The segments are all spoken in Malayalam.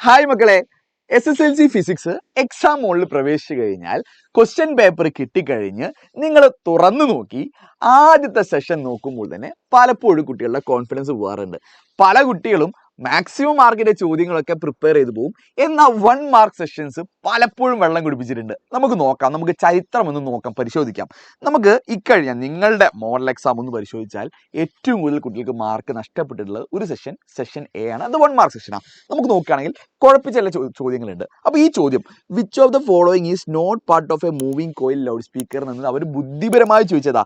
ഹായ് മക്കളെ, SSLC ഫിസിക്സ് എക്സാം മോഡിൽ പ്രവേശിച്ചു കഴിഞ്ഞാൽ ക്വസ്റ്റ്യൻ പേപ്പർ കിട്ടിക്കഴിഞ്ഞ് നിങ്ങൾ തുറന്നു നോക്കി ആദ്യത്തെ സെഷൻ നോക്കുമ്പോൾ തന്നെ പലപ്പോഴും കുട്ടികളുടെ കോൺഫിഡൻസ് പോകാറുണ്ട്. പല കുട്ടികളും മാക്സിമം മാർക്കിന്റെ ചോദ്യങ്ങളൊക്കെ പ്രിപ്പയർ ചെയ്തു പോകും. എന്നാൽ 1 മാർക്ക് സെഷൻസ് പലപ്പോഴും വെള്ളം കുടിപ്പിച്ചിട്ടുണ്ട്. നമുക്ക് നോക്കാം, നമുക്ക് ചരിത്രം ഒന്ന് നോക്കാം, പരിശോധിക്കാം. നമുക്ക് ഇക്കഴിഞ്ഞ നിങ്ങളുടെ മോഡൽ എക്സാം ഒന്ന് പരിശോധിച്ചാൽ ഏറ്റവും കൂടുതൽ കുട്ടികൾക്ക് മാർക്ക് നഷ്ടപ്പെട്ടിട്ടുള്ളത് ഒരു സെഷൻ എ ആണ്. അത് 1 മാർക്ക് സെഷനാണ്. നമുക്ക് നോക്കുകയാണെങ്കിൽ കുഴപ്പിച്ചുള്ള ചോദ്യങ്ങളുണ്ട്. അപ്പോൾ ഈ ചോദ്യം which of the following is not part of a moving coil loudspeaker എന്നത് അവർ ബുദ്ധിപരമായി ചോദിച്ചതാ.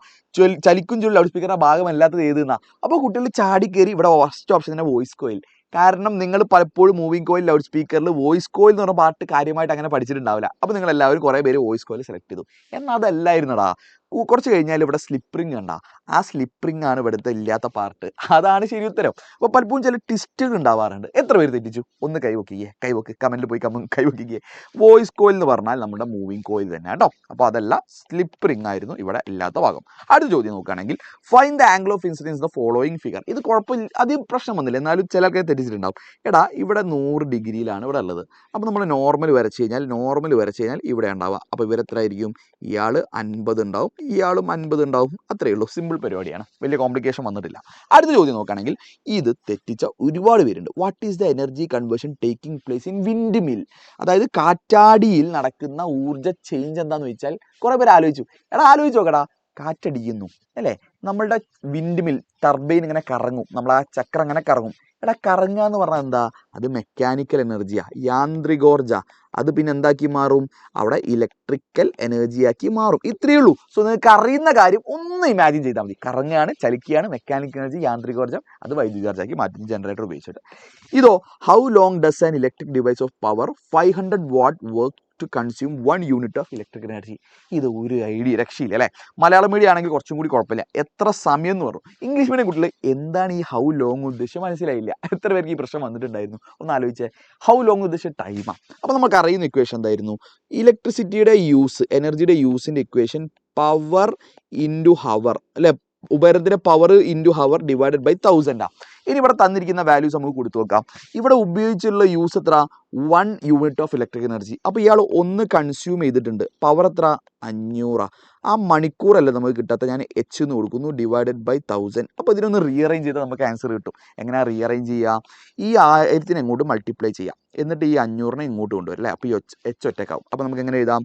ചലിക്കും ചുള്ള ലൗഡ് സ്പീക്കറിന്റെ ഭാഗമല്ലാത്തത് ഏതെന്നാ. അപ്പോൾ കുട്ടികൾ ചാടിക്കയറി ഇവിടെ ഫസ്റ്റ് ഓപ്ഷൻ തന്നെ വോയിസ് കോയിൽ. കാരണം നിങ്ങൾ പലപ്പോഴും മൂവിംഗ് കോയിൽ ലൗഡ് സ്പീക്കറിൽ വോയിസ് കോയിൽ എന്ന് പറഞ്ഞ പാർട്ട് കാര്യമായിട്ട് അങ്ങനെ പഠിച്ചിട്ടുണ്ടാവില്ല. അപ്പോൾ നിങ്ങൾ എല്ലാവരും കുറേ പേര് വോയിസ് കോയിൽ സെലക്ട് ചെയ്തു. എന്നാൽ അതല്ലായിരുന്നടാ. കുറച്ച് കഴിഞ്ഞാൽ ഇവിടെ സ്ലിപ്പറിങ് കണ്ട, ആ സ്ലിപ്പറിങ് ആണ് ഇവിടുത്തെ ഇല്ലാത്ത പാർട്ട്. അതാണ് ശരി ഉത്തരം. അപ്പോൾ പലപ്പോഴും ചില ട്വിസ്റ്റുകൾ ഉണ്ടാവാറുണ്ട്. എത്ര പേര് തെറ്റിച്ചു? ഒന്ന് കൈവക്ക് കമന്റിൽ പോയി കൈവക്കിക്കേ. വോയിസ് കോയിൽ എന്ന് പറഞ്ഞാൽ നമ്മുടെ മൂവിംഗ് കോയിൽ തന്നെ കേട്ടോ. അപ്പോൾ അതല്ല, സ്ലിപ്പറിങ് ആയിരുന്നു ഇവിടെ ഇല്ലാത്ത ഭാഗം. അടുത്ത ചോദ്യം നോക്കുകയാണെങ്കിൽ find the angle of incidence the following figure. ഇത് കുഴപ്പമില്ല, അധികം പ്രശ്നം വന്നില്ല. എന്നാലും ചിലർക്ക് തെറ്റിച്ചിട്ടുണ്ടാവും. എടാ ഇവിടെ 100 ഡിഗ്രിയിലാണ് ഇവിടെ ഉള്ളത്. അപ്പോൾ നമ്മൾ നോർമൽ വരച്ച് കഴിഞ്ഞാൽ ഇവിടെ ഉണ്ടാവുക. അപ്പോൾ ഇവരെത്ര ആയിരിക്കും? ഇയാൾ 50 ഉണ്ടാവും, ഇയാളും 50 ഉണ്ടാവും. അത്രയേ ഉള്ളൂ. സിമ്പിൾ പരിപാടിയാണ്, വലിയ കോംപ്ലിക്കേഷൻ വന്നിട്ടില്ല. അടുത്ത ചോദ്യം നോക്കുകയാണെങ്കിൽ ഇത് തെറ്റിച്ച ഒരുപാട് പേരുണ്ട്. What is the energy conversion taking place in wind mill? അതായത് കാറ്റാടിയിൽ നടക്കുന്ന ഊർജ്ജ ചേഞ്ച് എന്താന്ന് വെച്ചാൽ കുറേ പേര് ആലോചിച്ചു. ആലോചിച്ച് നോക്കടാ, കാറ്റടിക്കുന്നു അല്ലേ, നമ്മളുടെ വിൻഡ് മിൽ ടർബൈൻ ഇങ്ങനെ കറങ്ങും, നമ്മൾ ആ ചക്രം അങ്ങനെ കറങ്ങും. കറങ്ങുക എന്ന് പറഞ്ഞാൽ എന്താ? അത് മെക്കാനിക്കൽ എനർജിയാ, യാന്ത്രികോർജ. അത് പിന്നെ എന്താക്കി മാറും? അവിടെ ഇലക്ട്രിക്കൽ എനർജിയാക്കി മാറും. ഇത്രയേ ഉള്ളൂ. സോ നിങ്ങൾക്ക് അറിയുന്ന കാര്യം ഒന്ന് ഇമാജിൻ ചെയ്താൽ മതി. കറങ്ങുകയാണ്, ചലിക്കുകയാണ്, മെക്കാനിക്കൽ എനർജി, യാന്ത്രികോർജം, അത് വൈദ്യുതോർജാക്കി മാറ്റും ജനറേറ്റർ ഉപയോഗിച്ചിട്ട്. ഇതോ how long does an electric device of power 500 watt work to consume 1 unit of electric energy? ഇത് ഒരു ഐഡിയ രക്ഷയില്ല അല്ലേ. മലയാളം മീഡിയം ആണെങ്കിൽ കുറച്ചും കൂടി കുഴപ്പമില്ല. എത്ര സമയം എന്ന് പറഞ്ഞു. ഇംഗ്ലീഷ് മീഡിയം കുട്ടികൾ എന്താണ് ഈ ഹൗ ലോങ് ഉദ്ദേശിച്ച് മനസ്സിലായില്ല. എത്ര പേർക്ക് ഈ പ്രശ്നം വന്നിട്ടുണ്ടായിരുന്നു? ഒന്ന് ആലോചിച്ചേ. ഹൗ ലോങ് ഉദ്ദേശിച്ച ടൈമാണ്. അപ്പോൾ നമുക്ക് അറിയുന്ന ഇക്വേഷൻ എന്തായിരുന്നു? ഇലക്ട്രിസിറ്റിയുടെ യൂസ്, എനർജിയുടെ യൂസിൻ്റെ ഇക്വേഷൻ പവർ ഇൻറ്റു ഹവർ അല്ലേ. ഉപകരണത്തിൻ്റെ power into hour divided by 1000. ഇനി ഇവിടെ തന്നിരിക്കുന്ന വാല്യൂസ് നമുക്ക് കൊടുത്തു നോക്കാം. ഇവിടെ ഉപയോഗിച്ചുള്ള യൂസ് എത്ര? 1 യൂണിറ്റ് ഓഫ് ഇലക്ട്രിക് എനർജി. അപ്പോൾ ഇയാൾ 1 കൺസ്യൂം ചെയ്തിട്ടുണ്ട്. പവർ എത്ര? 500. ആ മണിക്കൂറല്ലേ നമുക്ക് കിട്ടാത്ത, ഞാൻ എച്ച് എന്ന് കൊടുക്കുന്നു, ഡിവൈഡഡ് ബൈ 1000. അപ്പോൾ ഇതിനൊന്ന് റീഅറേഞ്ച് ചെയ്താൽ നമുക്ക് ആൻസർ കിട്ടും. എങ്ങനെയാണ് റീഅറേഞ്ച് ചെയ്യുക? ഈ 1000 അങ്ങോട്ട് മൾട്ടിപ്ലൈ ചെയ്യാം, എന്നിട്ട് ഈ 500 ഇങ്ങോട്ട് കൊണ്ടുവരും അല്ലേ. അപ്പോൾ ഈ എച്ച് ഒറ്റക്കാവും. അപ്പോൾ നമുക്ക് എങ്ങനെ എഴുതാം?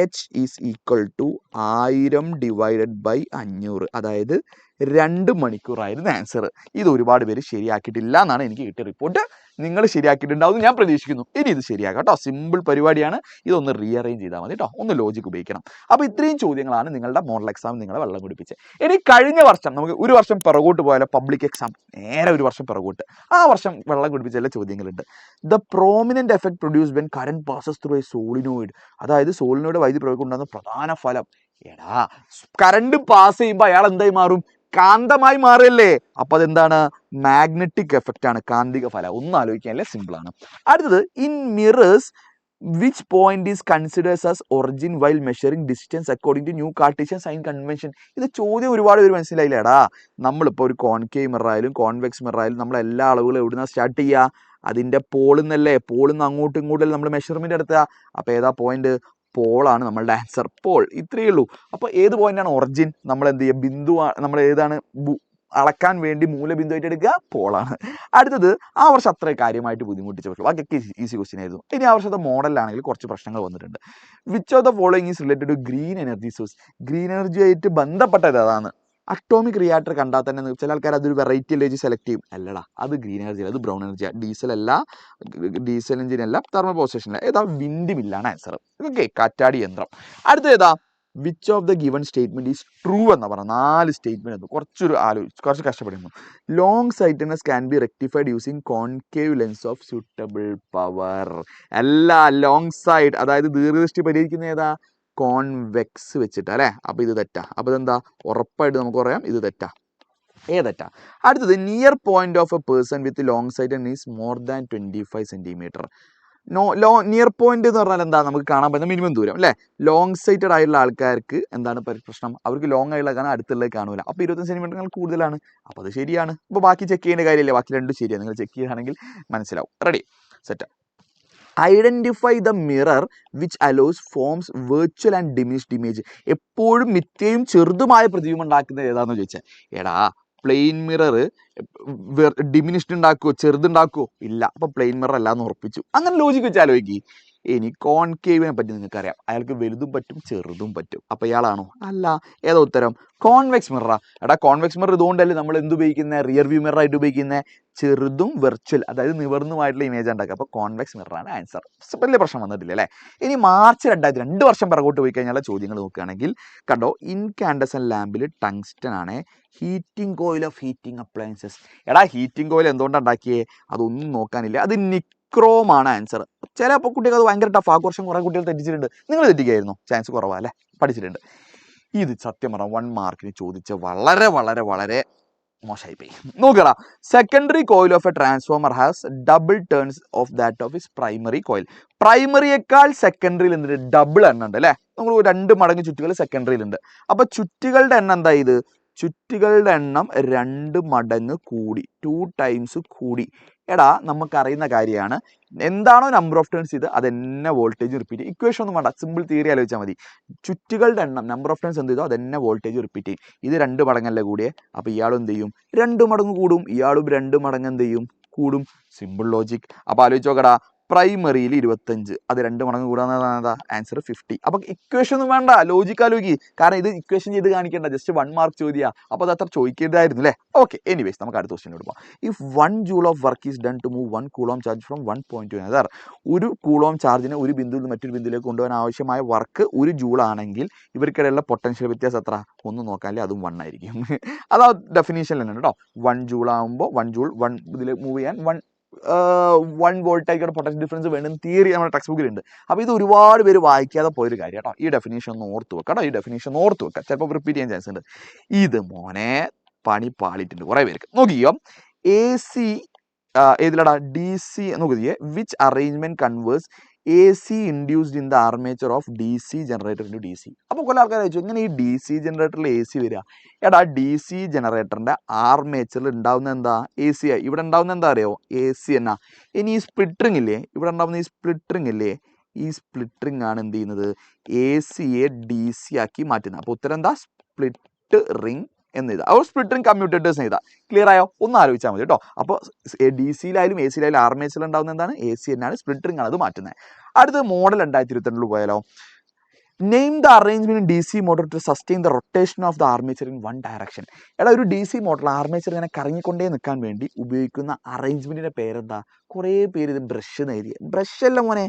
H is equal to 1000 divided by 500. അതായത് 2 മണിക്കൂറായിരുന്നു ആൻസർ. ഇത് ഒരുപാട് പേര് ശരിയാക്കിയിട്ടില്ല എന്നാണ് എനിക്ക് കിട്ടിയ റിപ്പോർട്ട്. നിങ്ങൾ ശരിയാക്കിയിട്ടുണ്ടാവും ഞാൻ പ്രതീക്ഷിക്കുന്നു. ഇനി ഇത് ശരിയാക്കാം കേട്ടോ. സിമ്പിൾ പരിപാടിയാണ്. ഇതൊന്ന് റീഅറേഞ്ച് ചെയ്താൽ മതി കേട്ടോ. ഒന്ന് ലോജിക് ഉപയോഗിക്കണം. അപ്പോൾ ഇത്രയും ചോദ്യങ്ങളാണ് നിങ്ങളുടെ മോഡൽ എക്സാം നിങ്ങളെ വെള്ളം കുടിപ്പിച്ചത്. ഇനി കഴിഞ്ഞ വർഷം നമുക്ക് ഒരു വർഷം പിറകോട്ട് പോയാലോ, പബ്ലിക് എക്സാം നേരെ ഒരു വർഷം പിറകോട്ട്. ആ വർഷം വെള്ളം കുടിപ്പിച്ച എല്ലാ ചോദ്യങ്ങളുണ്ട്. The prominent effect produce when current passes through A solenoid. അതായത് സോളിനോയിഡ് വൈദ്യുതി പ്രയോഗം ഉണ്ടാകുന്ന പ്രധാന ഫലം. കറണ്ട് പാസ് ചെയ്യുമ്പോൾ അയാൾ എന്തായി മാറും? കാന്തമായി മാറിയല്ലേ. അപ്പോൾ അതെന്താണ്? മാഗ്നറ്റിക് എഫക്റ്റ് ആണ്, കാന്തിക ഫലം. ഒന്നും ആലോചിക്കാനല്ലേ, സിമ്പിൾ ആണ്. അടുത്തത് in mirrors which point is considers as origin while measuring distance according to new Cartesian sign convention. ഇത് ചോദ്യം ഒരുപാട് പേര് മനസ്സിലായില്ലേടാ. നമ്മളിപ്പോൾ ഒരു കോൺകേവ് മിറർ ആയാലും കോൺവെക്സ് മിറർ ആയാലും നമ്മൾ എല്ലാ അളവുകളും എവിടുന്ന സ്റ്റാർട്ട് ചെയ്യുക? അതിൻ്റെ പോളിന്നല്ലേ. പോളിന്ന് അങ്ങോട്ടും ഇങ്ങോട്ടും നമ്മൾ മെഷർമെന്റ് എടുത്തുക. അപ്പോൾ ഏതാ പോയിന്റ്? പോളാണ് നമ്മളുടെ ആൻസർ. പോൾ. ഇത്രയേ ഉള്ളൂ. അപ്പോൾ ഏത് പോയിന്റാണ് ഒറിജിൻ? നമ്മൾ എന്ത് ചെയ്യുക? ബിന്ദു. നമ്മൾ ഏതാണ് അളക്കാൻ വേണ്ടി മൂലബിന്ദുവായിട്ട് എടുക്കുക? പോളാണ്. അടുത്തത് ആ വർഷം അത്ര കാര്യമായിട്ട് ബുദ്ധിമുട്ടിച്ച പ്രശ്നം, ബാക്കിയൊക്കെ ഈസി ക്വസ്റ്റ്യൻ ആയിരുന്നു. ഇനി ആ വർഷത്തെ മോഡലാണെങ്കിൽ കുറച്ച് പ്രശ്നങ്ങൾ വന്നിട്ടുണ്ട്. Which of the following is related to green energy source? Green എനർജിയായിട്ട് ബന്ധപ്പെട്ടത് അതാണ്. അറ്റോമിക് റിയാക്ടർ കണ്ടാൽ തന്നെ ചില ആൾക്കാർ അതൊരു വെറൈറ്റി എനർജി സെലക്ട് ചെയ്യും. അല്ലടാ, അത് ഗ്രീൻ എനർജി, അത് ബ്രൗൺ എനർജിയാണ്. ഡീസൽ എഞ്ചിനല്ല, തെർമൽ പവർ സ്റ്റേഷനല്ല. ഏതാ? വിൻഡ് മില്ലാണ് ആൻസർ. ഓക്കെ, കാറ്റാടി യന്ത്രം. അടുത്ത ഏതാ? Which of the given statement is true എന്ന് പറഞ്ഞാൽ 4 സ്റ്റേറ്റ്മെന്റ് കുറച്ച് കഷ്ടപ്പെടുന്നു. Long sightness can be rectified using concave lens of suitable power. എല്ലാ ലോങ് സൈഡ്, അതായത് ദീർഘദൃഷ്ടി പരിഹരിക്കുന്ന ഏതാ? കോൺവെക്സ് വെച്ചിട്ട് അല്ലേ. അപ്പോൾ ഇത് തെറ്റാ. അപ്പോൾ ഇതെന്താ? ഉറപ്പായിട്ട് നമുക്ക് പറയാം ഇത് തെറ്റാ. തെറ്റാ. അടുത്തത് near point of A person with long site is more than 25 centimetre. Near point എന്ന് പറഞ്ഞാൽ എന്താ? നമുക്ക് കാണാൻ പറ്റുന്ന മിനിമം ദൂരം അല്ലേ. ലോങ് സൈറ്റഡ് ആയിട്ടുള്ള ആൾക്കാർക്ക് എന്താണ് പ്രശ്നം? അവർക്ക് ലോങ് ആയിട്ടുള്ള കാണാൻ അടുത്തുള്ളത് കാണൂല. അപ്പോൾ 25 സെന്റിമീറ്റർ കൂടുതലാണ്. അപ്പോൾ അത് ശരിയാണ്. അപ്പോൾ ബാക്കി ചെക്ക് ചെയ്യേണ്ട കാര്യമില്ല. ബാക്കി രണ്ടും ശരിയാണ്. നിങ്ങൾ ചെക്ക് ചെയ്യുകയാണെങ്കിൽ മനസ്സിലാവും. Ready, set. Identify the mirror which allows forms virtual and diminished image. എപ്പോഴും മിഥ്യയും ചെറുതുമായ പ്രതിബിംബം ഉണ്ടാക്കുന്നത് ഏതാണെന്ന് ചോദിച്ചാൽ, എടാ പ്ലെയിൻ മിറർ ഡിമിനിഷ്ഡ് ഉണ്ടാക്കുമോ, ചെറുതുണ്ടാക്കുമോ? ഇല്ല. അപ്പൊ പ്ലെയിൻ മിറർ അല്ലാന്ന് ഉറപ്പിച്ചു. അങ്ങനെ ലോജിക്ക് വെച്ച് ആലോചിക്കി. ഇനി കോൺകേവിനെ പറ്റി നിങ്ങൾക്കറിയാം, അയാൾക്ക് വലുതും പറ്റും ചെറുതും പറ്റും. അപ്പൊ ഇയാളാണോ? അല്ല. ഏതാ ഉത്തരം? കോൺവെക്സ് മിററാ. എടാ കോൺവെക്സ് മിറർ ഇതുകൊണ്ടല്ലേ നമ്മൾ എന്ത് ഉപയോഗിക്കുന്നത്, റിയർ വ്യൂ മിറർ ആയിട്ട് ഉപയോഗിക്കുന്നത്. ചെറുതും വെർച്വൽ, അതായത് നിവർന്നുമായിട്ടുള്ള ഇമേജ് ഉണ്ടാക്കുക. അപ്പോൾ കോൺവെക്സ് മിററാണ് ആൻസർ. വലിയ പ്രശ്നം വന്നിട്ടില്ല അല്ലേ? ഇനി മാർച്ച് 2000, 2 വർഷം പിറകോട്ട് പോയി കഴിഞ്ഞാൽ ചോദ്യങ്ങൾ നോക്കുകയാണെങ്കിൽ കണ്ടോ, ഇൻകാൻഡസൻ ലാമ്പിൽ ടങ്സ്റ്റൺ ആണ് heating coil of heating appliances. എടാ ഹീറ്റിംഗ് കോയിൽ എന്തുകൊണ്ടാണ് ഉണ്ടാക്കിയേ? അതൊന്നും നോക്കാനില്ല, അത് നിക്രോം ആണ് ആൻസർ. ചിലപ്പോൾ കുട്ടികൾ അത് ഭയങ്കര ടഫ്. ആ വർഷം കുറേ കുട്ടികൾ തെറ്റിച്ചിട്ടുണ്ട്. നിങ്ങൾ തെറ്റിക്കായിരുന്നു? ചാൻസ് കുറവാ അല്ലേ? പഠിച്ചിട്ടുണ്ട്. ഇത് സത്യം പറഞ്ഞാൽ 1 മാർക്കിന് ചോദിച്ച വളരെ വളരെ വളരെ മോശമായി പോയി. നോക്കടാ, secondary coil of a transformer has double turns of that of is primary coil. പ്രൈമറിയേക്കാൾ സെക്കൻഡറിയിൽ എന്തിട്ട് ഡബിൾ എണ്ണം ഉണ്ട് അല്ലേ? നമ്മൾ 2 മടങ്ങ് ചുറ്റുകൾ സെക്കൻഡറിയിലുണ്ട്. അപ്പൊ ചുറ്റുകളുടെ എണ്ണം എന്താ? ഇത് ചുറ്റുകളുടെ എണ്ണം 2 മടങ്ങ് കൂടി, 2 ടൈംസ് കൂടി. എടാ നമുക്കറിയുന്ന കാര്യമാണ്, എന്താണോ നമ്പർ ഓഫ് ടേൺസ് ഇത് അതെന്നെ വോൾട്ടേജ് റിപ്പീറ്റ് ചെയ്യും. ഇക്വേഷൻ ഒന്നും വേണ്ട, സിമ്പിൾ തിയറി ആലോചിച്ചാൽ മതി. ചുറ്റുകളുടെ എണ്ണം നമ്പർ ഓഫ് ടേൺസ് എന്ത് ചെയ്തോ അതെന്നെ വോൾട്ടേജ് റിപ്പീറ്റ് ചെയ്യും. ഇത് 2 മടങ്ങല്ലേ കൂടിയേ, അപ്പോൾ ഇയാളും എന്ത് ചെയ്യും? 2 മടങ്ങ് കൂടും. ഇയാളും 2 മടങ്ങ് എന്ത് ചെയ്യും? കൂടും. Simple logic. അപ്പോൾ ആലോചിച്ച് നോക്കടാ, പ്രൈമറിയിൽ 25, അത് 2 മടങ്ങ് കൂടാന്നതാ ആൻസർ 50. അപ്പൊ ഇക്വേഷൻ ഒന്നും വേണ്ട, ലോജിക് ആലോചിക്ക്. കാരണം ഇത് ഇക്വേഷൻ ചെയ്ത് കാണിക്കേണ്ട, ജസ്റ്റ് 1 മാർക്ക് ചോദ്യ. അപ്പോൾ അത് അത്ര ചോദിക്കേണ്ടതായിരുന്നു അല്ലേ? ഓക്കെ, എനിവേസ് നമുക്ക് അടുത്ത ക്വസ്റ്റ്യൻ എടുക്കാം. If 1 joule of work is done to move 1 coulomb charge from 1 point to another. ഒരു കൂളോം ചാർജിനെ ഒരു ബിന്ദുവിൽ നിന്ന് മറ്റൊരു ബിന്ദുവിലേക്ക് കൊണ്ടുപോകാൻ ആവശ്യമായ വർക്ക് 1 ജൂൾ ആണെങ്കിൽ ഇവർക്കിടയിലുള്ള പൊട്ടൻഷ്യൽ വ്യത്യാസം എത്ര? ഒന്നും നോക്കാനില്ല, അതും 1 ആയിരിക്കും. അതാ ഡെഫിനീഷൻ തന്നെ കേട്ടോ. 1 ജൂൾ ആകുമ്പോൾ 1 ജൂൾ 1 ഇതിൽ മൂവ് ചെയ്യാൻ 1 വോൾട്ടേജ് പൊട്ടൻഷ്യൽ ഡിഫറൻസ് വേണമെന്ന് തിയറി നമ്മുടെ ടെക്സ്റ്റ് ബുക്കിലുണ്ട്. അപ്പോൾ ഇത് ഒരുപാട് പേര് വായിക്കാതെ പോയൊരു കാര്യം കേട്ടോ. ഈ ഡെഫിനേഷൻ ഒന്ന് ഓർത്ത് വെക്കാം കേട്ടോ. ഈ ഡെഫിനേഷൻ ഓർത്ത് വെക്കാം, ചിലപ്പോൾ റിപ്പീറ്റ് ചെയ്യാൻ ചാൻസ് ഉണ്ട്. ഇത് മോനെ പണി പാളിയിട്ടുണ്ട് കുറേ പേർക്ക്. നോക്കിയോ, AC ഏതിലടാ? DC നോക്കിയേ. Which arrangement converts AC induced in the armature of DC generator to DC. അപ്പോൾ കുറെ ആൾക്കാർ ചോദിച്ചു, ഇങ്ങനെ ഈ DC ജനറേറ്ററിൽ AC വരിക? എടാ DC ജനറേറ്ററിന്റെ ആർമേച്ചറിൽ ഉണ്ടാവുന്ന എന്താ? AC. ഇവിടെ ഉണ്ടാവുന്ന എന്താ അറിയോ? AC എന്നാ. ഇനി ഈ സ്പ്ലിറ്ററിംഗ് ഇല്ലേ, ഇവിടെ ഉണ്ടാവുന്ന ഈ സ്പ്ലിറ്ററിംഗ് ഇല്ലേ, ഈ സ്പ്ലിറ്ററിംഗ് ആണ് എന്ത് ചെയ്യുന്നത്? ACയെ DC ആക്കി മാറ്റുന്നത്. അപ്പോൾ ഉത്തരം എന്താ? സ്പ്ലിറ്റ് റിംഗ് എന്ന് എഴുതാം. അപ്പോൾ സ്പ്ലിറ്ററിംഗ് കമ്മ്യൂട്ടേറ്റേഴ്സ് എഴുതാം. ക്ലിയർ ആയോ? ഒന്ന് ആലോചിച്ചാൽ മതി കേട്ടോ. അപ്പോൾ DC-യിലായാലും AC-യിലായാലും ആർമേച്ചറിൽ ഉണ്ടാവുന്ന എന്താണ്? AC എന്നാണ്. സ്പ്ലിറ്ററിംഗ് ആണ് അത് മാറ്റുന്നത്. അടുത്ത മോഡൽ 2022 പോയാലോ. Name the arrangement DC motor to sustain the rotation of the armature in 1 direction. എടാ ഒരു DC മോട്ടോർ ആർമേച്ചർ ഇങ്ങനെ കറങ്ങിക്കൊണ്ടേ നിൽക്കാൻ വേണ്ടി ഉപയോഗിക്കുന്ന അറേഞ്ച്മെന്റിന്റെ പേരെന്താ? കുറേ പേര് ഇത് ബ്രഷ് എന്ന് എഴുതിയ. ബ്രഷ് അല്ല മോനെ,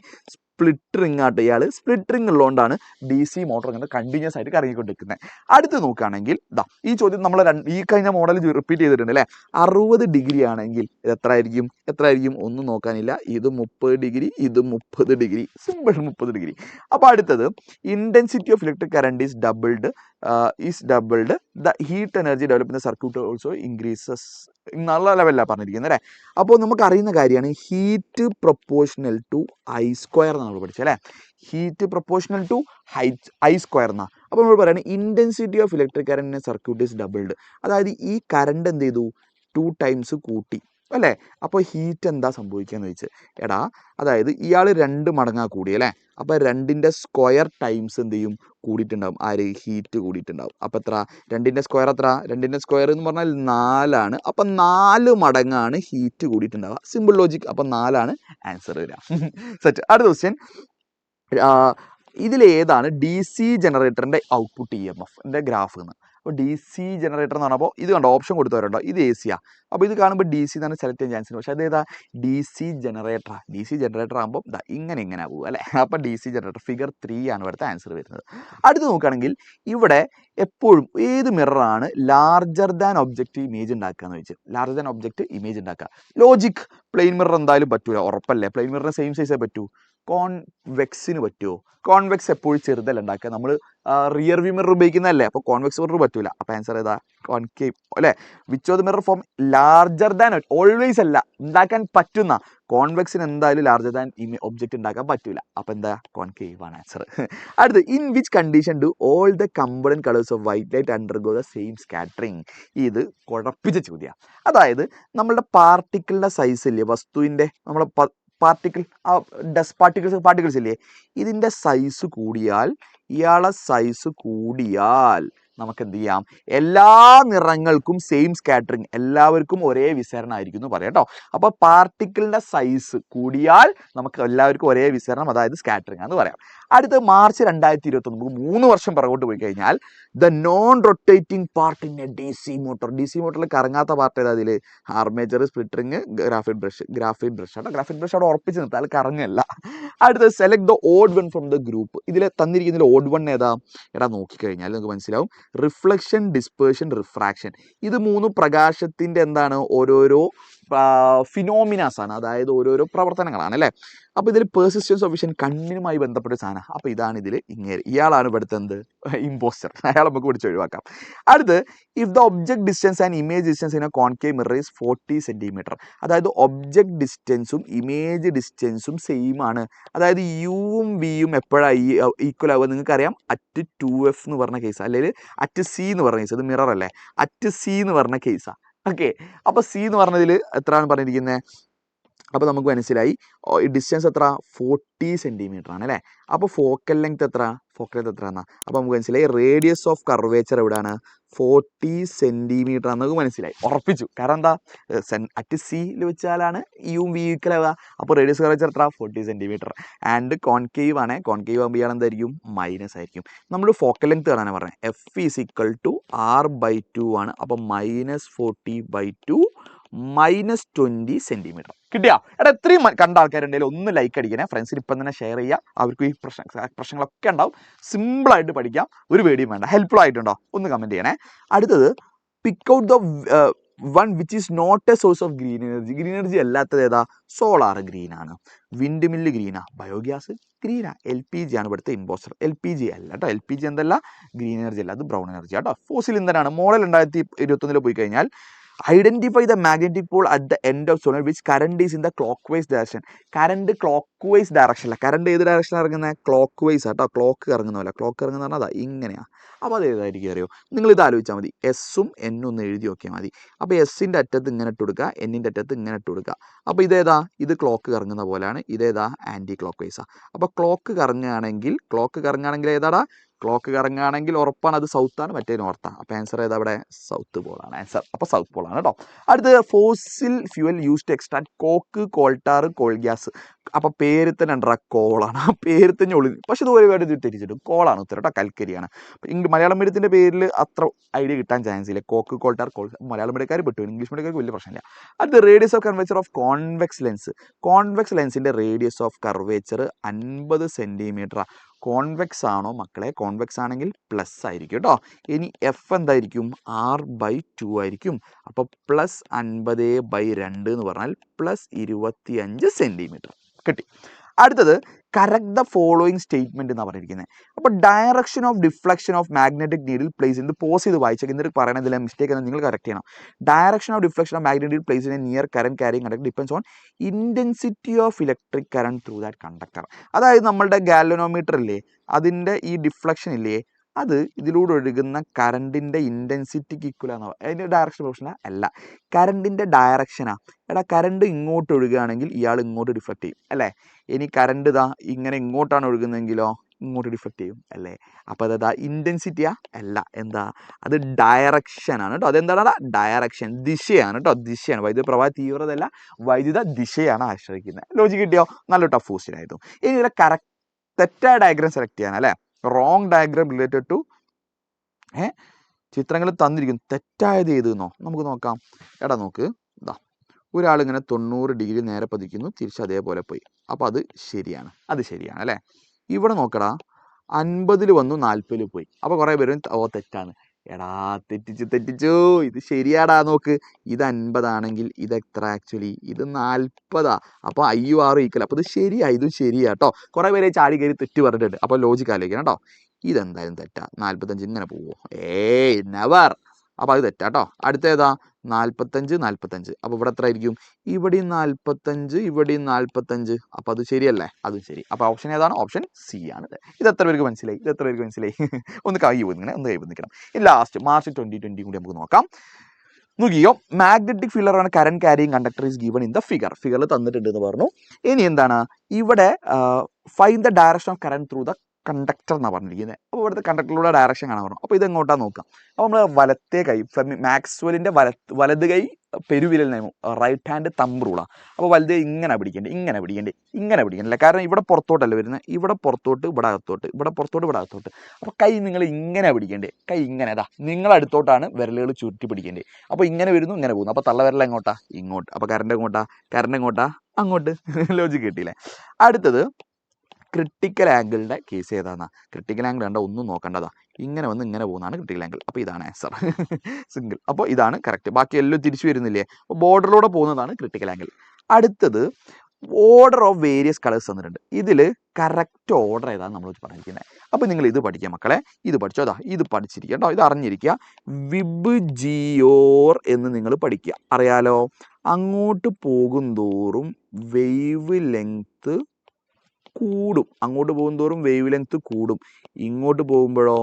സ്പ്ലിറ്ററിംഗ് ആട്ടോ. ഇയാൾ സ്പ്ലിറ്ററിംഗ് ഉള്ളതുകൊണ്ടാണ് DC മോട്ടോർ ഇങ്ങനെ കണ്ടിന്യൂസ് ആയിട്ട് കറങ്ങിക്കൊണ്ടിരിക്കുന്നത്. അടുത്ത് നോക്കുകയാണെങ്കിൽ ഇതാ ഈ ചോദ്യം നമ്മൾ ഈ കഴിഞ്ഞ മോഡൽ റിപ്പീറ്റ് ചെയ്തിട്ടുണ്ട് അല്ലേ? 60 ഡിഗ്രി ആണെങ്കിൽ ഇത് എത്രയായിരിക്കും? ഒന്നും നോക്കാനില്ല, ഇത് 30 ഡിഗ്രി, ഇത് 30 ഡിഗ്രി. Simple, 30 degree. അപ്പോൾ അടുത്തത് intensity of electric current is doubled the heat energy develop in the circuit also increases. നല്ല ലെവലിലാണ് പറഞ്ഞിരിക്കുന്നത് അല്ലേ? അപ്പോൾ നമുക്ക് അറിയുന്ന കാര്യമാണ് ഹീറ്റ് പ്രൊപ്പോർഷണൽ ടു I² നമ്മൾ പഠിച്ചത് അല്ലേ? ഹീറ്റ് പ്രൊപ്പോർഷണൽ ടു I² എന്നാ. അപ്പോൾ നമ്മൾ പറയുന്നത് intensity of electric current in circuit is doubled. അതായത് ഈ കറണ്ട് എന്ത് ചെയ്തു? 2 ടൈംസ് കൂട്ടി അല്ലേ? അപ്പോൾ ഹീറ്റ് എന്താ സംഭവിക്കുകയെന്ന് ചോദിച്ചു. എടാ അതായത് ഇയാൾ 2 മടങ്ങാ കൂടി അല്ലേ? അപ്പോൾ 2ന്റെ സ്ക്വയർ ടൈംസ് എന്ത് ചെയ്യും? കൂടിയിട്ടുണ്ടാവും. ആര്? ഹീറ്റ് കൂടിയിട്ടുണ്ടാവും. അപ്പോൾ എത്ര? 2ന്റെ സ്ക്വയർ എത്ര? 2ന്റെ സ്ക്വയർ എന്ന് പറഞ്ഞാൽ 4 ആണ്. അപ്പം 4 മടങ്ങാണ് ഹീറ്റ് കൂടിയിട്ടുണ്ടാവുക. Simple logic. അപ്പം 4 ആണ് ആൻസർ വരിക. സെറ്റ്. അടുത്ത ക്വസ്റ്റ്യൻ, ഇതിലേതാണ് DC ജനറേറ്ററിന്റെ ഔട്ട്പുട്ട് EMF ഗ്രാഫ് എന്ന്? അപ്പോൾ DC ജനറേറ്റർ എന്ന് പറഞ്ഞപ്പോൾ ഇത് കണ്ടോ, ഓപ്ഷൻ കൊടുത്തവരുണ്ടോ? ഇത് AC-യാ. അപ്പോൾ ഇത് കാണുമ്പോൾ DC എന്നാണ് സെലക്ട് ചെയ്യാൻ ചാൻസ് ഉണ്ട്. പക്ഷേ അതേതാ? DC ജനറേറ്റർ ആകുമ്പോൾ ഇങ്ങനെ പോകും അല്ലേ? അപ്പോൾ DC ജനറേറ്റർ ഫിഗർ 3 ആണ് ഇവിടുത്തെ ആൻസർ വരുന്നത്. അടുത്ത് നോക്കുകയാണെങ്കിൽ ഇവിടെ എപ്പോഴും ഏത് മിററാണ് ലാർജർ ദാൻ ഒബ്ജക്റ്റ് ഇമേജ് ഉണ്ടാക്കുക എന്ന് ചോദിച്ചു. ലാർജർ ദാൻ ഒബ്ജക്റ്റ് ഇമേജ് ഉണ്ടാക്കുക. ലോജിക്. പ്ലെയിൻ മിറർ എന്തായാലും പറ്റൂല, ഉറപ്പല്ലേ? പ്ലെയിൻ മിററിന് സെയിം സൈസേ പറ്റൂ. കോൺവെക്സിന് പറ്റുമോ? കോൺവെക്സ് എപ്പോഴും ചെറുതല്ല ഉണ്ടാക്കുക, നമ്മൾ റിയർ വ്യൂ മിറർ ഉപയോഗിക്കുന്നതല്ലേ? അപ്പോൾ കോൺവെക്സ് മിറർ പറ്റൂല. അപ്പോൾ ആൻസർ ഏതാ? കോൺകേവ് അല്ലേ? Which of the mirror form larger than, always അല്ല, ഉണ്ടാക്കാൻ പറ്റുന്ന. കോൺവെക്സിന് എന്തായാലും ലാർജർ ദാൻ ഒബ്ജക്റ്റ് ഉണ്ടാക്കാൻ പറ്റൂല. അപ്പോൾ എന്താ? കോൺകേവ് ആണ് ആൻസർ. അടുത്ത്, in which condition do all the component colours of white light undergo the same scattering? ഇത് കുഴപ്പിച്ച ചോദ്യമാണ്. അതായത് നമ്മളുടെ പാർട്ടിക്കിളിൻ്റെ സൈസ് ഇല്ലേ, വസ്തുവിൻ്റെ നമ്മളെ പാർട്ടിക്കിൾ, ഡസ്റ്റ് പാർട്ടിക്കിൾസ് ഇല്ലേ, ഇതിൻ്റെ സൈസ് കൂടിയാൽ, ഇയാളെ സൈസ് കൂടിയാൽ നമുക്ക് എന്ത് ചെയ്യാം, എല്ലാ നിറങ്ങൾക്കും സെയിം സ്കാറ്ററിങ്, എല്ലാവർക്കും ഒരേ വിസരണമായിരിക്കും എന്ന് പറയാം കേട്ടോ. അപ്പോൾ പാർട്ടിക്കിളിൻ്റെ സൈസ് കൂടിയാൽ നമുക്ക് എല്ലാവർക്കും ഒരേ വിസരണം, അതായത് സ്കാറ്ററിങ് എന്ന് പറയാം. അടുത്ത് മാർച്ച് 2021, നമുക്ക് 3 വർഷം പുറകോട്ട് പോയി കഴിഞ്ഞാൽ the non rotating part in a D C motor. D C മോട്ടറിൽ കറങ്ങാത്ത പാർട്ട് ഏതാ? അതിൽ ആർമേച്ചർ, സ്പ്ലിറ്ററിങ്, ഗ്രാഫൈറ്റ് ബ്രഷ് കേട്ടോ. ഗ്രാഫൈറ്റ് ബ്രഷ് അവിടെ ഉറപ്പിച്ച് നിർത്താം, അത് കറങ്ങല്ല. അടുത്ത് select the odd one from the group. ഇതിൽ തന്നിരിക്കുന്നതിൽ ഓഡ് വൺ ഏതാ? എടാ നോക്കിക്കഴിഞ്ഞാൽ നിങ്ങൾക്ക് മനസ്സിലാവും, റിഫ്ലക്ഷൻ, ഡിസ്പേർഷൻ, റിഫ്രാക്ഷൻ. ഇത് 3 പ്രകാശത്തിൻ്റെ എന്താണ്, ഓരോരോ ഫിനോമിനാസ് ആണ്, അതായത് ഓരോരോ പ്രവർത്തനങ്ങളാണ് അല്ലേ. അപ്പോൾ ഇതിൽ പെർസിസ്റ്റൻസ് ഓഫ് വിഷൻ കണ്ണിനുമായി ബന്ധപ്പെട്ട സാധനം. അപ്പോൾ ഇതാണ് ഇതിൽ ഇയാളാണ് ഇവിടുത്തെ എന്ത്, ഇമ്പോസ്റ്റർ. അയാൾ നമുക്ക് പിടിച്ച് ഒഴിവാക്കാം. അടുത്ത് if the object distance and image distance in A concave mirror is 40 centimetre. അതായത് ഒബ്ജക്ട് ഡിസ്റ്റൻസും ഇമേജ് ഡിസ്റ്റൻസും സെയിം ആണ്. അതായത് യുവും വിയും എപ്പോഴാണ് ഈക്വൽ ആവുക? നിങ്ങൾക്കറിയാം, അറ്റ് 2f എന്ന് പറഞ്ഞ കേസ്, അല്ലെങ്കിൽ അറ്റ് സി എന്ന് പറഞ്ഞ കേസ്. ഇത് മിറർ അല്ലേ, അറ്റ് സി എന്ന് പറഞ്ഞ കേസാണ്. ഓക്കെ, അപ്പോൾ സി എന്ന് പറഞ്ഞതിൽ എത്രയാണ് പറഞ്ഞിരിക്കുന്നത്? അപ്പോൾ നമുക്ക് മനസ്സിലായി ഡിസ്റ്റൻസ് എത്ര, 40 സെൻറ്റിമീറ്റർ ആണ് അല്ലേ. അപ്പോൾ ഫോക്കൽ ലെങ്ത് എത്ര എന്നാ, അപ്പോൾ നമുക്ക് മനസ്സിലായി റേഡിയസ് ഓഫ് കർവേച്ചർ എവിടെയാണ്, 40 സെൻറ്റിമീറ്റർ നമുക്ക് മനസ്സിലായി, ഉറപ്പിച്ചു. കാരണം എന്താ, അറ്റ് സിയിൽ വെച്ചാലാണ് യും വി ഈക്വൽ ആവുക. അപ്പോൾ റേഡിയസ് കർവേച്ചർ എത്ര, 40 സെൻറ്റിമീറ്റർ. ആൻഡ് കോൺകേവ് ആണ്, കോൺകേവ് ആകുമ്പോൾ ഇയാൾ എന്തായിരിക്കും, മൈനസ് ആയിരിക്കും. നമ്മൾ ഫോക്കൽ ലെങ്ത് കാണാനാണ് പറഞ്ഞത്, F is equal to r/2 ആണ്. അപ്പോൾ -40/2 -20 സെൻറ്റിമീറ്റർ. കിട്ടിയോ? എടാ എത്രയും കണ്ട ആൾക്കാരുണ്ടെങ്കിൽ ഒന്ന് ലൈക്ക് അടിക്കണേ, ഫ്രണ്ട്സിന് ഇപ്പം തന്നെ ഷെയർ ചെയ്യുക. അവർക്ക് ഈ പ്രശ്നങ്ങളൊക്കെ ഉണ്ടാവും, സിമ്പിളായിട്ട് പഠിക്കാം, ഒരു പേടിയും വേണ്ട. ഹെൽപ്ഫുൾ ആയിട്ടുണ്ടോ? ഒന്ന് കമൻറ്റ് ചെയ്യണേ. അടുത്തത് pick out the one which is not a source of green energy. Green energy അല്ലാത്തത് ഏതാ? സോളാർ ഗ്രീനാണ്, വിൻഡ് മില്ല് ഗ്രീനാ, ബയോഗ്യാസ് ഗ്രീനാ, LPG ആണ് ഇവിടുത്തെ ഇമ്പോസ്റ്റർ. LPG അല്ല കേട്ടോ, LPG എന്തല്ല, ഗ്രീൻ എനർജി അല്ല, അത് ബ്രൗൺ എനർജി കേട്ടോ. ഫോസിൽ ഇന്ധനമാണ്. മോഡൽ 2021 പോയി കഴിഞ്ഞാൽ identify the magnetic Paul at the end of solenoid which current is in the clock vice direction. Current clock vice direction അല്ല, കറണ്ട് ഏത് ഡയറക്ഷനിൽ ഇറങ്ങുന്നത്? ക്ലോക്ക് വൈസ് ആട്ടോ. ക്ലോക്ക് ഇറങ്ങുന്ന പോലെ, ക്ലോക്ക് ഇറങ്ങുന്ന പറഞ്ഞാൽ അതാ ഇങ്ങനെയാണ്. അപ്പോൾ അത് ഏതായിരിക്കും അറിയോ? നിങ്ങളിത് ആലോചിച്ചാൽ മതി, എസ്സും എന്നും ഒന്ന് എഴുതി നോക്കിയാൽ മതി. അപ്പോൾ എസ്സിൻ്റെ അറ്റത്ത് ഇങ്ങനെ ഇട്ട് കൊടുക്കുക, എന്നിൻ്റെ അറ്റത്ത് ഇങ്ങനെ ഇട്ട് കൊടുക്കുക. അപ്പോൾ ഇതേതാ? ഇത് ക്ലോക്ക് കറങ്ങുന്ന പോലെയാണ്, ഇതേതാ? ആൻറ്റി ക്ലോക്ക് വൈസാണ്. അപ്പോൾ ക്ലോക്ക് കറങ്ങുകയാണെങ്കിൽ ഏതാടാ? ക്ലോക്ക് കറങ്ങുകയാണെങ്കിൽ ഉറപ്പാണ് അത് സൗത്താണ്, മറ്റേ നോർത്താണ്. അപ്പോൾ ആൻസർ ഏതാ? അവിടെ സൗത്ത് പോളാണ് ആൻസർ. അപ്പോൾ സൗത്ത് പോളാണ് കേട്ടോ. അടുത്ത് fossil fuel use to extract coke, coal tar, coal gas. അപ്പോൾ പേര് തന്നെ ഉണ്ടാ കോളാണ്, ആ പേര് തന്നെ ഒളി. പക്ഷെ ഇത് ഒരുപാട് തിരിച്ചിട്ടും കോളാണ് ഉത്തരം കേട്ടോ, കൽക്കരിയാണ്. മലയാളം മീഡിയത്തിൻ്റെ പേരിൽ അത്ര ഐഡിയ കിട്ടാൻ ചാൻസ് ഇല്ല. കോക്ക്, കോൾട്ടാർ, കോൾ മലയാളം മീഡിയക്കാർ പെട്ടു, ഇംഗ്ലീഷ് മീഡിയക്കാർക്ക് വലിയ പ്രശ്നമില്ല. അടുത്ത് radius of curvature of convex lens. Convex ലെൻസിൻ്റെ റേഡിയസ് ഓഫ് കർവേച്ചർ 50 സെൻറ്റിമീറ്ററാണ്. കോൺവെക്സ് ആണോ മക്കളെ? കോൺവെക്സ് ആണെങ്കിൽ പ്ലസ് ആയിരിക്കും കേട്ടോ. ഇനി എഫ് എന്തായിരിക്കും? r/2 ആയിരിക്കും. അപ്പോൾ +50/2 എന്ന് പറഞ്ഞാൽ +25 സെൻറ്റിമീറ്റർ കിട്ടി. അടുത്തത് കറക്റ്റ് ദ ഫോളോയിങ് സ്റ്റേറ്റ്മെന്റ് എന്നാണ് പറഞ്ഞിരിക്കുന്നത്. അപ്പോൾ direction of deflection of magnetic needle place ഇത് പോസ് ചെയ്ത് വായിച്ചേക്ക്, എന്നിട്ട് പറയണതിലെ മിസ്റ്റേക്ക് എന്ന് നിങ്ങൾ കറക്റ്റ് ചെയ്യണം. Direction of deflection of magnetic needle place in near current carrying conductor depends on intensity of electric current through that conductor. അതായത് നമ്മളുടെ ഗാലനോമീറ്റർ ഇല്ലേ, അതിൻ്റെ ഈ ഡിഫ്ലക്ഷൻ ഇല്ലേ, അത് ഇതിലൂടെ ഒഴുകുന്ന കറണ്ടിൻ്റെ ഇൻറ്റൻസിറ്റിക്ക് ഈക്വലാന്ന് പറയുക. അതിൻ്റെ ഡയറക്ഷൻ പ്രൊഫഷണൽ അല്ല, കറണ്ടിൻ്റെ ഡയറക്ഷനാണ്. എടാ കറണ്ട് ഇങ്ങോട്ട് ഒഴുകുകയാണെങ്കിൽ ഇയാൾ ഇങ്ങോട്ട് ഡിഫ്ലക്റ്റ് ചെയ്യും അല്ലേ. ഇനി കറണ്ട് ഇതാ ഇങ്ങനെ ഇങ്ങോട്ടാണ് ഒഴുകുന്നതെങ്കിലോ ഇങ്ങോട്ട് ഡിഫ്ലക്റ്റ് ചെയ്യും അല്ലേ. അപ്പോൾ അതാ ഇൻറ്റൻസിറ്റിയാ അല്ല, എന്താ അത് ഡയറക്ഷനാണ് കേട്ടോ. അതെന്താണ്? ഡയറക്ഷൻ, ദിശയാണ് കേട്ടോ, ദിശയാണ്. വൈദ്യുത പ്രവാഹ തീവ്രതയല്ല, വൈദ്യുത ദിശയാണ് ആശ്രയിക്കുന്നത്. ലോജിക്ക് കിട്ടിയോ? നല്ല ടഫ് ക്വസ്റ്റ്യൻ ആയിരുന്നു. ഇനി ഇവിടെ തെറ്റായ ഡയഗ്രാം സെലക്ട് ചെയ്യാൻ അല്ലേ. റോങ് ഡയഗ്രാം റിലേറ്റഡ് ടു ചിത്രങ്ങൾ തന്നിരിക്കും. തെറ്റായത് ഏതെന്നോ നമുക്ക് നോക്കാം. എടാ നോക്ക്, ഇതാ ഒരാളിങ്ങനെ 90 ഡിഗ്രി നേരെ പതിക്കുന്നു, തിരിച്ച് അതേപോലെ പോയി. അപ്പോൾ അത് ശരിയാണ്, അല്ലേ. ഇവിടെ നോക്കടാ, 50 വന്നു 40 പോയി. അപ്പോൾ കുറേ പേരും തെറ്റാണ്. എടാ തെറ്റിച്ചു, ഇത് ശരിയാടാ. നോക്ക്, ഇത് 50 ആണെങ്കിൽ ഇത് എത്ര ആക്ച്വലി? ഇത് 40. അപ്പോൾ IUR ഈക്വൽ. അപ്പോൾ ഇത് ശരിയാ, ഇതും ശരിയാട്ടോ. കുറേ പേരെ ചാടി കയറി തെറ്റ് പറഞ്ഞിട്ടുണ്ട്. അപ്പോൾ ലോജിക്ക് ആലോചിക്കണം കേട്ടോ. ഇതെന്തായാലും തെറ്റാ. 45 ഇങ്ങനെ പോവോ? നെവർ. അപ്പോൾ അത് തെറ്റാട്ടോ. അടുത്തേതാ? 45. അപ്പോൾ ഇവിടെ എത്ര ആയിരിക്കും? ഇവിടെയും 45, ഇവിടെയും 45. അപ്പോൾ അത് ശരിയല്ലേ? അതും ശരി. അപ്പോൾ ഓപ്ഷൻ ഏതാണ്? ഓപ്ഷൻ സി ആണ്. ഇത് എത്ര പേർക്ക് മനസ്സിലായി? ഒന്ന് കൈ വന്നിക്കണം. ഇനി ലാസ്റ്റ് മാർച്ച് 2020 കൂടി നമുക്ക് നോക്കാം. നോക്കിയോ, മാഗ്നറ്റിക് ഫീൽഡ് ആണ് current carrying conductor is given in the ഫിഗറിൽ തന്നിട്ടുണ്ട് എന്ന് പറഞ്ഞു. ഇനി എന്താണ് ഇവിടെ find the direction of current through the conductor എന്നാണ് പറഞ്ഞിരിക്കുന്നത്. അപ്പോൾ ഇവിടുത്തെ കണ്ടക്ടറിലൂടെ ഡയറക്ഷൻ കാണാൻ പറഞ്ഞു. അപ്പോൾ ഇത് എങ്ങോട്ടാണ് നോക്കാം. അപ്പോൾ നമ്മൾ വലത്തേ കൈ മാക്സ്വെല്ലിൻ്റെ വലത് കൈ പെരുവിരൽ നിയമം, റൈറ്റ് ഹാൻഡ് തമ്പ് റൂളാണ്. അപ്പോൾ വലത് ഇങ്ങനെ പിടിക്കേണ്ടത്, ഇങ്ങനെ പിടിക്കേണ്ടില്ല. കാരണം ഇവിടെ പുറത്തോട്ടല്ല വരുന്നത്, ഇവിടെ പുറത്തോട്ട് ഇവിടെ അകത്തോട്ട്, ഇവിടെ പുറത്തോട്ട് ഇവിടെ അകത്തോട്ട്. അപ്പോൾ കൈ നിങ്ങൾ ഇങ്ങനെ പിടിക്കേണ്ടത്, കൈ ഇങ്ങനെ അതാ നിങ്ങളടുത്തോട്ടാണ് വിരലുകൾ ചുറ്റി പിടിക്കേണ്ടത്. അപ്പോൾ ഇങ്ങനെ വരുന്നു, ഇങ്ങനെ പോകുന്നു. അപ്പോൾ തള്ളവിരൽ എങ്ങോട്ടാ, ഇങ്ങോട്ട്. അപ്പോൾ കറണ്ട് എങ്ങോട്ടാ, അങ്ങോട്ട്. ലോജിക്ക് കിട്ടിയില്ലേ. അടുത്തത് ക്രിട്ടിക്കൽ ആംഗിളിൻ്റെ കേസ് ഏതാണ്? ക്രിട്ടിക്കൽ ആംഗിൾ കണ്ട ഒന്നും നോക്കേണ്ടതാ, ഇങ്ങനെ വന്ന് ഇങ്ങനെ പോകുന്നതാണ് ക്രിട്ടിക്കൽ ആംഗിൾ. അപ്പോൾ ഇതാണ് ആൻസർ, സിംഗിൾ. അപ്പോൾ ഇതാണ് കറക്റ്റ്. ബാക്കി എല്ലാം തിരിച്ചു വരുന്നില്ലേ, അപ്പോൾ ബോർഡറിലൂടെ പോകുന്നതാണ് ക്രിട്ടിക്കൽ ആംഗിൾ. അടുത്തത് ഓർഡർ ഓഫ് വേരിയസ് കളേഴ്സ് തന്നിട്ടുണ്ട്. ഇതിൽ കറക്റ്റ് ഓർഡർ ഏതാണ് നമ്മൾ പറഞ്ഞിരിക്കുന്നത്. അപ്പോൾ നിങ്ങൾ ഇത് പഠിക്കുക മക്കളെ, ഇത് പഠിച്ചോ, അതാ ഇത് പഠിച്ചിരിക്കുക കേട്ടോ, ഇത് അറിഞ്ഞിരിക്കുക. വിബ്ജിയോർ എന്ന് നിങ്ങൾ പഠിക്കുക, അറിയാലോ. അങ്ങോട്ട് പോകും തോറും വേവ് ലെങ്ത് കൂടും, അങ്ങോട്ട് പോകും തോറും വേവ് ലെങ്ത് കൂടും, ഇങ്ങോട്ട് പോകുമ്പോഴോ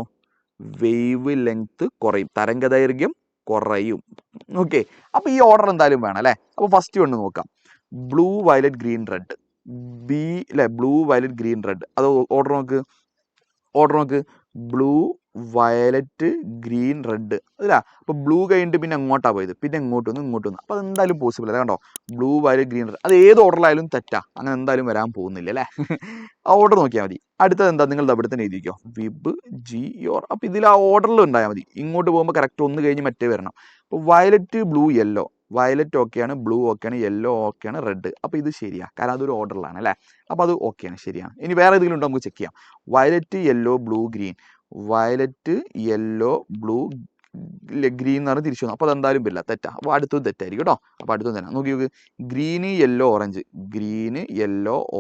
വേവ് ലെങ്ത് കുറയും, തരംഗദൈർഘ്യം കുറയും. ഓക്കെ, അപ്പോൾ ഈ ഓർഡർ എന്തായാലും വേണം അല്ലേ. അപ്പോൾ ഫസ്റ്റ് ഒന്ന് നോക്കാം, blue violet green red, B അല്ലേ, ബ്ലൂ വയലറ്റ് ഗ്രീൻ റെഡ്. അത് ഓർഡർ നോക്ക്, ബ്ലൂ വയലറ്റ് ഗ്രീൻ റെഡ് അല്ല. അപ്പോൾ ബ്ലൂ കഴിഞ്ഞിട്ട് പിന്നെ എങ്ങോട്ടാണ് പോയത്, പിന്നെ ഇങ്ങോട്ട് വന്നു. അപ്പോൾ അതെന്തായാലും പോസിബിൾ അല്ല. കണ്ടോ, ബ്ലൂ വയലറ്റ് ഗ്രീൻ റെഡ്, അത് ഏത് ഓർഡറിലായാലും തെറ്റാ, അങ്ങനെ എന്തായാലും വരാൻ പോകുന്നില്ല അല്ലേ. ആ ഓർഡർ നോക്കിയാൽ മതി. അടുത്തത് എന്താ, നിങ്ങൾ അവിടെ തന്നെ എഴുതിക്കോ, വിബ് ജി യോർ. അപ്പോൾ ഇതിൽ ആ ഓർഡറിൽ ഉണ്ടായാൽ മതി. ഇങ്ങോട്ട് പോകുമ്പോൾ കറക്റ്റ് ഒന്ന് കഴിഞ്ഞ് മറ്റേ വരണം. അപ്പോൾ വയലറ്റ് ബ്ലൂ യെല്ലോ, വയലറ്റ് ഓക്കെയാണ്, ബ്ലൂ ഓക്കെയാണ്, യെല്ലോ ഓക്കെയാണ്, റെഡ്. അപ്പോൾ ഇത് ശരിയാണ്, കാരണം അതൊരു ഓർഡറിലാണ് അല്ലേ. അപ്പോൾ അത് ഓക്കെയാണ്, ശരിയാണ്. ഇനി വേറെ ഏതെങ്കിലും ഉണ്ടോ നമുക്ക് ചെക്ക് ചെയ്യാം. Violet yellow blue green, violet yellow blue green എന്ന് പറഞ്ഞാൽ തിരിച്ചു വന്നു. അപ്പോൾ അതെന്തായാലും വരില്ല, തെറ്റാ. അപ്പോൾ അടുത്തത് തെറ്റായിരിക്കും കേട്ടോ. അപ്പോൾ അടുത്തത് തന്നെ നോക്കി, ഗ്രീന് യെല്ലോ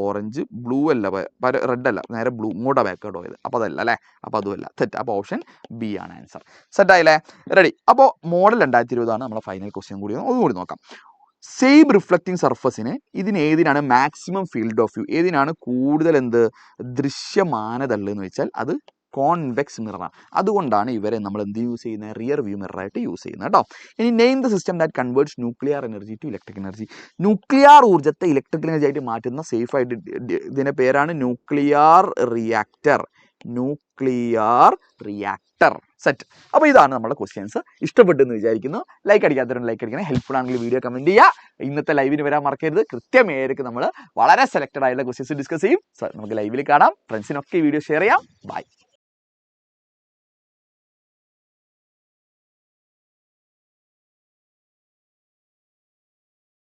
ഓറഞ്ച്, ബ്ലൂ അല്ല, റെഡ് അല്ല, നേരെ ബ്ലൂ ഇങ്ങോട്ടാണ് ബാക്കോട്ട് പോയത്. അപ്പോൾ അതല്ല അല്ലേ, അപ്പോൾ അതുമല്ല, തെറ്റാ. അപ്പോൾ ഓപ്ഷൻ ബി ആണ് ആൻസർ. സെറ്റായില്ലേ, റെഡി. അപ്പോൾ മോഡൽ 2020 നമ്മുടെ ഫൈനൽ ക്വസ്റ്റ്യൻ കൂടി ഒന്നുകൂടി നോക്കാം. സെയിം റിഫ്ലക്റ്റിംഗ് സർഫസിന് ഏതിനാണ് മാക്സിമം ഫീൽഡ് ഓഫ് വ്യൂ, ഏതിനാണ് കൂടുതൽ ദൃശ്യമാനതള്ള് എന്ന് വെച്ചാൽ അത് കോൺവെക്സ് മിററാണ്. അതുകൊണ്ടാണ് ഇവരെ നമ്മൾ എന്ത് യൂസ് ചെയ്യുന്നത്, റിയർ വ്യൂ മിററായിട്ട് യൂസ് ചെയ്യുന്നത് കേട്ടോ. ഇനി name the system that converts nuclear energy to electric energy. Nuclear ഊർജ്ജത്തെ ഇലക്ട്രിക്കൽ എനർജി ആയിട്ട് മാറ്റുന്ന സേഫായിട്ട് ഇതിൻ്റെ പേരാണ് ന്യൂക്ലിയർ റിയാക്ടർ. സെറ്റ്. അപ്പോൾ ഇതാണ് നമ്മുടെ ക്വസ്റ്റ്യൻസ്. ഇഷ്ടപ്പെട്ടെന്ന് വിചാരിക്കുന്നു. ലൈക്ക് അടിക്കാത്തവരും ലൈക്ക് അടിക്കണം. ഹെൽപ്ഫുൾ ആണെങ്കിൽ വീഡിയോ കമൻറ്റ് ചെയ്യുക. ഇന്നത്തെ ലൈവിന് വരാൻ മറക്കരുത്. കൃത്യമായിരിക്കും നമ്മൾ വളരെ സെലക്റ്റഡ് ആയിട്ടുള്ള ക്വസ്റ്റ്യൻസ് ഡിസ്കസ് ചെയ്യും. നമുക്ക് ലൈവിൽ കാണാം. ഫ്രണ്ട്സിനൊക്കെ ഈ വീഡിയോ ഷെയർ ചെയ്യാം. ബൈ.